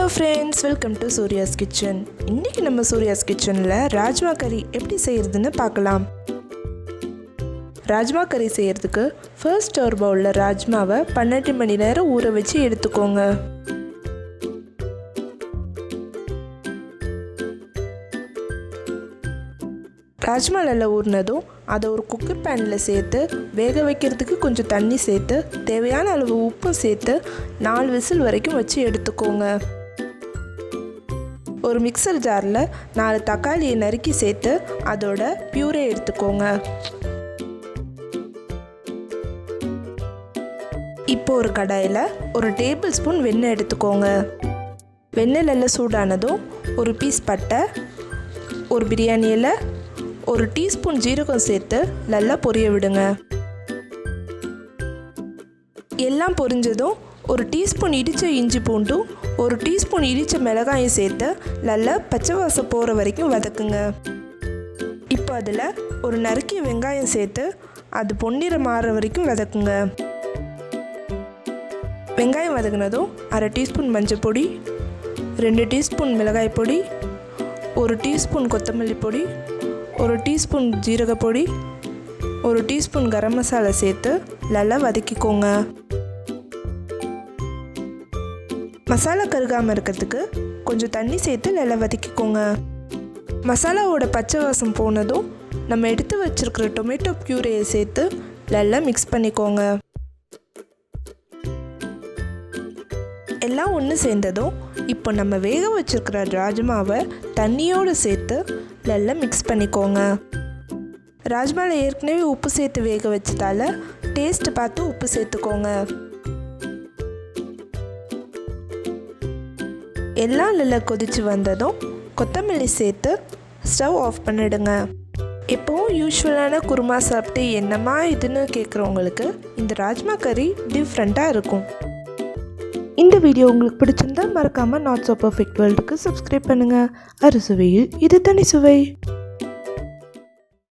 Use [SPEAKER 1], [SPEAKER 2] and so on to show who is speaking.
[SPEAKER 1] Hello friends, welcome to Surya's Kitchen. இன்னைக்கு நம்ம Surya's Kitchenல rajma கறி எப்படி செய்யறதுன்னு பார்க்கலாம். ராஜ்மா கறி செய்யறதுக்கு ஃபர்ஸ்ட் ஒரு பவுல்ல ராஜ்மாவை 12 மணி நேரம் ஊற வச்சு எடுத்துக்கோங்க. ராஜ்மா நல்லா ஊறினதும் அதை ஒரு குக்கர் பேனில் சேர்த்து வேக வைக்கிறதுக்கு கொஞ்சம் தண்ணி சேர்த்து தேவையான அளவு உப்பு சேர்த்து 4 விசில் வரைக்கும் வச்சு எடுத்துக்கோங்க. ஒரு மிக்சர் ஜாரில் 4 தக்காளியை நறுக்கி சேர்த்து அதோட பியூரே எடுத்துக்கோங்க. இப்போ ஒரு கடாயில் ஒரு டேபிள் ஸ்பூன் வெண்ணெய் எடுத்துக்கோங்க. வெண்ணெய் நல்லா சூடானதும் ஒரு பீஸ் பட்டை, ஒரு பிரியாணி இலை, ஒரு டீஸ்பூன் ஜீரகம் சேர்த்து நல்லா பொரிய விடுங்க. எல்லாம் பொரிஞ்சதும் ஒரு டீஸ்பூன் இடித்த இஞ்சி பூண்டும் ஒரு டீஸ்பூன் இடித்த மிளகாயும் சேர்த்து நல்லா பச்சை வாசம் போகிற வரைக்கும் வதக்குங்க. இப்போ அதில் ஒரு நறுக்கிய வெங்காயம் சேர்த்து அது பொன்னிறம் மாறுற வரைக்கும் வதக்குங்க. வெங்காயம் வதக்குனதும் 1/2 டீஸ்பூன் மஞ்சள் பொடி, 2 டீஸ்பூன் மிளகாய் பொடி, 1 டீஸ்பூன் கொத்தமல்லி பொடி, 1 டீஸ்பூன் ஜீரக பொடி, 1 டீஸ்பூன் கரம் மசாலா சேர்த்து நல்லா வதக்கிக்கோங்க. மசாலா கருகாமல் இருக்கிறதுக்கு கொஞ்சம் தண்ணி சேர்த்து நல்லா வதக்கிக்கோங்க. மசாலாவோட பச்சை வாசம் போனதும் நம்ம எடுத்து வச்சிருக்கிற டொமேட்டோ பியூரையை சேர்த்து நல்லா மிக்ஸ் பண்ணிக்கோங்க. எல்லாம் ஒன்று சேர்ந்ததும் இப்போ நம்ம வேக வச்சிருக்கிற ராஜ்மாவை தண்ணியோடு சேர்த்து நல்லா மிக்ஸ் பண்ணிக்கோங்க. ராஜ்மாவில் ஏற்கனவே உப்பு சேர்த்து வேக வச்சதால டேஸ்ட் பார்த்து உப்பு சேர்த்துக்கோங்க. எல்லாம் நல்லா கொதிச்சு வந்ததும் கொத்தமல்லி சேர்த்து ஸ்டவ் ஆஃப் பண்ணிடுங்க. எப்போவும் யூஸ்வலான குருமா சாப்பிட்டு என்னம்மா இதுன்னு கேட்குறவங்களுக்கு இந்த ராஜ்மா கறி டிஃப்ரெண்ட்டாக இருக்கும். இந்த வீடியோ உங்களுக்கு பிடிச்சிருந்தா மறக்காமல் நாட் ஸோ பர்ஃபெக்ட் வேர்ல்டுக்கு சப்ஸ்கிரைப் பண்ணுங்கள். அறுசுவையில் இது தனி சுவை.